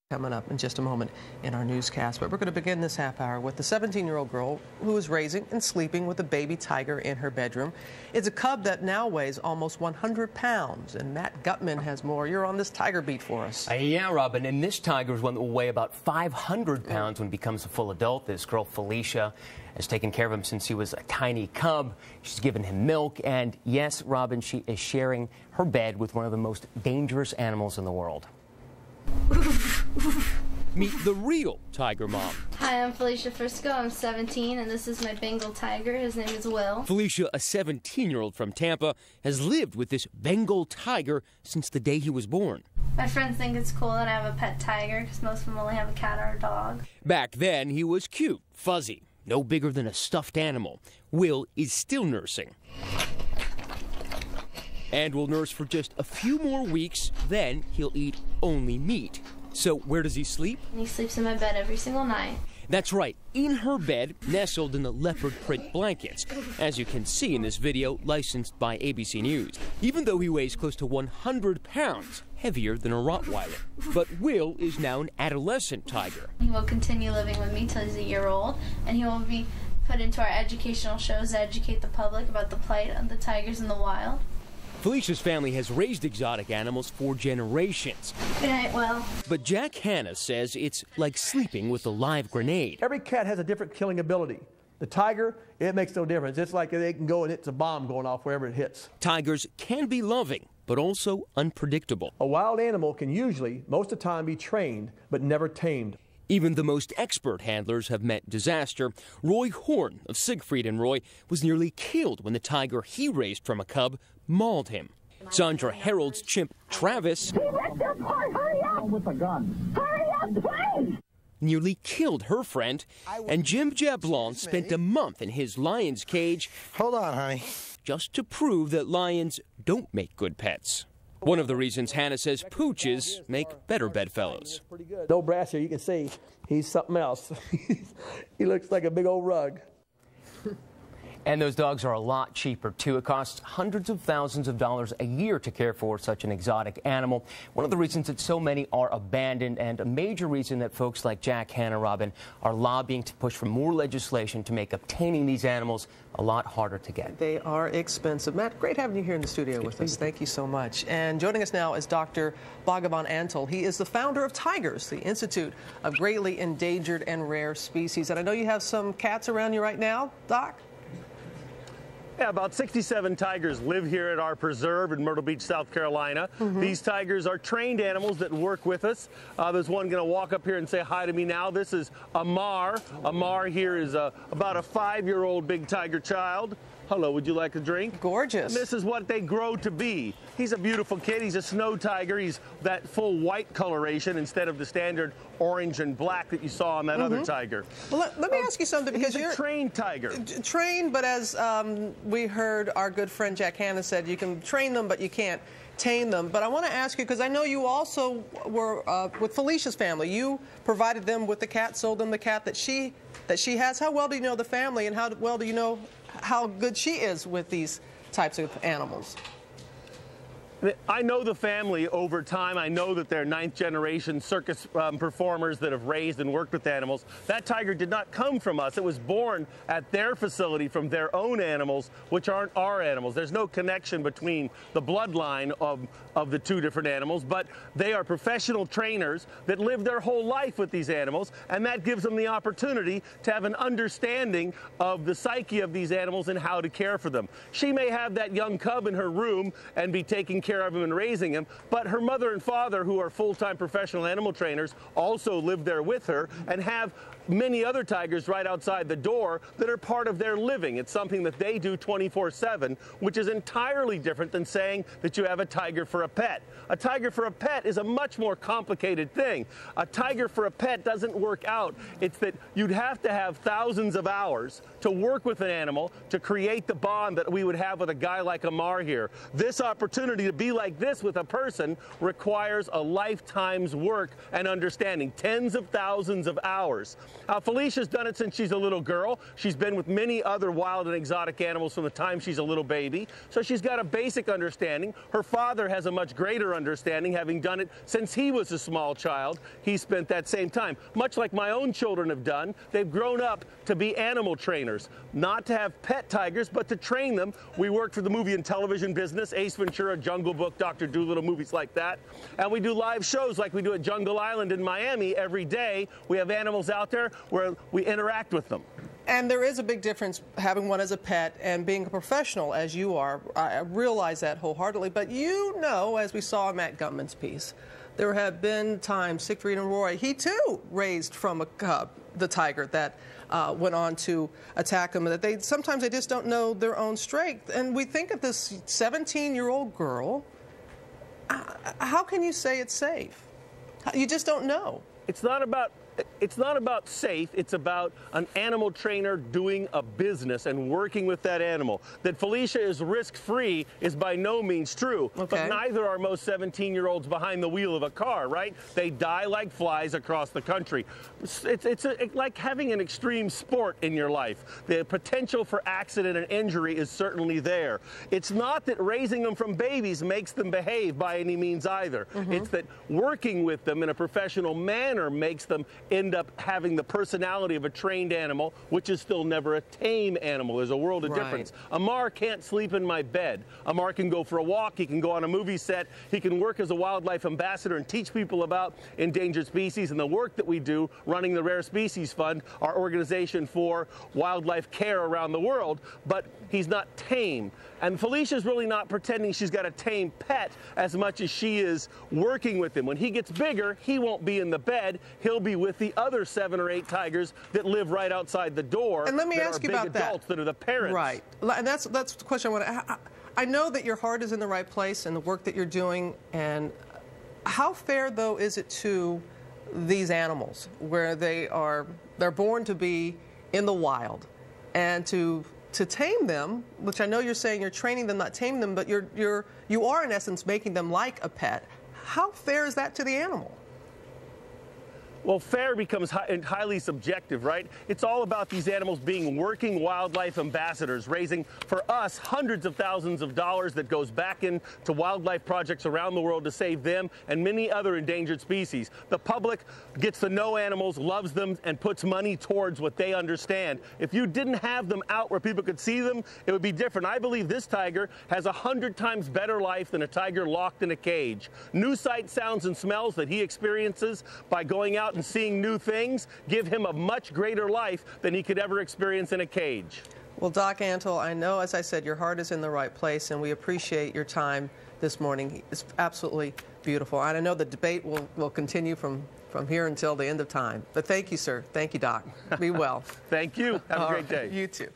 Coming up in just a moment in our newscast, but we're going to begin this half hour with the 17-year-old girl who is raising and sleeping with a baby tiger in her bedroom. It's a cub that now weighs almost 100 pounds, and Matt Gutman has more. You're on this tiger beat for us. Yeah, Robin, and this tiger is one that will weigh about 500 pounds when he becomes a full adult. This girl, Felicia, has taken care of him since he was a tiny cub. She's given him milk, and yes, Robin, she is sharing her bed with one of the most dangerous animals in the world. Meet the real tiger mom. Hi, I'm Felicia Frisco. I'm 17, and this is my Bengal tiger. His name is Will. Felicia, a 17-year-old from Tampa, has lived with this Bengal tiger since the day he was born. My friends think it's cool that I have a pet tiger because most of them only have a cat or a dog. Back then, he was cute, fuzzy, no bigger than a stuffed animal. Will is still nursing and will nurse for just a few more weeks. Then he'll eat only meat. So where does he sleep? He sleeps in my bed every single night. That's right, in her bed, nestled in the leopard print blankets, as you can see in this video licensed by ABC News. Even though he weighs close to 100 pounds, heavier than a Rottweiler. But Will is now an adolescent tiger. He will continue living with me till he's a year old, and he will be put into our educational shows to educate the public about the plight of the tigers in the wild. Felicia's family has raised exotic animals for generations. Good night, Will. But Jack Hanna says it's like sleeping with a live grenade. Every cat has a different killing ability. The tiger, it makes no difference. It's like they can go and it's a bomb going off wherever it hits. Tigers can be loving, but also unpredictable. A wild animal can usually, most of the time, be trained, but never tamed. Even the most expert handlers have met disaster. Roy Horn of Siegfried and Roy was nearly killed when the tiger he raised from a cub mauled him. Sandra Harold's chimp, Travis, He ripped it apart. Hurry up! With the gun. Hurry up, please! Nearly killed her friend. And Jim Jablon spent a month in his lion's cage. Hold on, honey. Just to prove that lions don't make good pets. One of the reasons Hannah says pooches make better bedfellows. No brass here, you can see he's something else. He looks like a big old rug. And those dogs are a lot cheaper, too. It costs hundreds of thousands of dollars a year to care for such an exotic animal. One of the reasons that so many are abandoned, and a major reason that folks like Jack Hanna, Robin, are lobbying to push for more legislation to make obtaining these animals a lot harder to get. They are expensive. Matt, great having you here in the studio with us. Thank you so much. And joining us now is Dr. Bhagavan Antal. He is the founder of T.I.G.E.R.S, the Institute of Greatly Endangered and Rare Species. And I know you have some cats around you right now, Doc? Yeah, about 67 tigers live here at our preserve in Myrtle Beach, South Carolina. These tigers are trained animals that work with us. There's one going to walk up here and say hi to me now. This is Amar. Amar here is about a 5-year-old big tiger child. Hello, would you like a drink? Gorgeous. And this is what they grow to be. He's a beautiful kid. He's a snow tiger. He's that full white coloration instead of the standard orange and black that you saw on that other tiger. Well, let me ask you something, because He's a trained tiger. Trained, but as we heard our good friend Jack Hanna said, you can train them, but you can't tame them. But I want to ask you, because I know you also were with Felicia's family. You provided them with the cat, sold them the cat that she has. How well do you know the family, and how well do you know how good she is with these types of animals? I know the family over time. I know that they're 9th-generation circus performers that have raised and worked with animals. That tiger did not come from us. It was born at their facility from their own animals, which aren't our animals. There's no connection between the bloodline of the two different animals, but they are professional trainers that live their whole life with these animals, and that gives them the opportunity to have an understanding of the psyche of these animals and how to care for them. She may have that young cub in her room and be taking care of him and raising him, but her mother and father, who are full-time professional animal trainers, also live there with her and have many other tigers right outside the door that are part of their living. It's something that they do 24/7, which is entirely different than saying that you have a tiger for a pet. A tiger for a pet is a much more complicated thing. A tiger for a pet doesn't work out. It's that you'd have to have thousands of hours to work with an animal to create the bond that we would have with a guy like Amar here. This opportunity to be like this with a person requires a lifetime's work and understanding, tens of thousands of hours. Felicia's done it since she's a little girl. She's been with many other wild and exotic animals from the time she's a little baby. So she's got a basic understanding. Her father has a much greater understanding, having done it since he was a small child. He spent that same time. Much like my own children have done, they've grown up to be animal trainers. Not to have pet tigers, but to train them. We work for the movie and television business, Ace Ventura, Jungle Book, Dr. Dolittle, movies like that. And we do live shows like we do at Jungle Island in Miami every day. We have animals out there where we interact with them. And there is a big difference having one as a pet and being a professional as you are. I realize that wholeheartedly. But you know, as we saw in Matt Gutman's piece, there have been times Siegfried and Roy, he too raised from a cub, the tiger that went on to attack him. That sometimes they just don't know their own strength. And we think of this 17-year-old girl. How can you say it's safe? You just don't know. It's not about safe. It's about an animal trainer doing a business and working with that animal. That Felicia is risk-free is by no means true. Okay. But neither are most 17-year-olds behind the wheel of a car, right? They die like flies across the country. It's like having an extreme sport in your life. The potential for accident and injury is certainly there. It's not that raising them from babies makes them behave by any means either. It's that working with them in a professional manner makes them end up having the personality of a trained animal, which is still never a tame animal. There's a world of difference. Amar can't sleep in my bed. Amar can go for a walk. He can go on a movie set. He can work as a wildlife ambassador and teach people about endangered species and the work that we do running the Rare Species Fund, our organization for wildlife care around the world, but he's not tame. And Felicia's really not pretending she's got a tame pet as much as she is working with him. When he gets bigger, he won't be in the bed. He'll be with the other 7 or 8 tigers that live right outside the door. And let me ask you about adults that are the parents. Right. And that's the question I want to. I know that your heart is in the right place and the work that you're doing. And how fair, though, is it to these animals where they're born to be in the wild, and to tame them, which I know you're saying you're training them, not taming them, but you are in essence making them like a pet. How fair is that to the animal? Well, fair becomes highly subjective, right? It's all about these animals being working wildlife ambassadors, raising for us hundreds of thousands of dollars that goes back into wildlife projects around the world to save them and many other endangered species. The public gets to know animals, loves them, and puts money towards what they understand. If you didn't have them out where people could see them, it would be different. I believe this tiger has 100 times better life than a tiger locked in a cage. New sights, sounds, and smells that he experiences by going out and seeing new things give him a much greater life than he could ever experience in a cage. Well, Doc Antle, I know, as I said, your heart is in the right place, and we appreciate your time this morning. It's absolutely beautiful. And I know the debate will continue from here until the end of time. But thank you, sir. Thank you, Doc. Be well. Thank you. Have a great day. You too.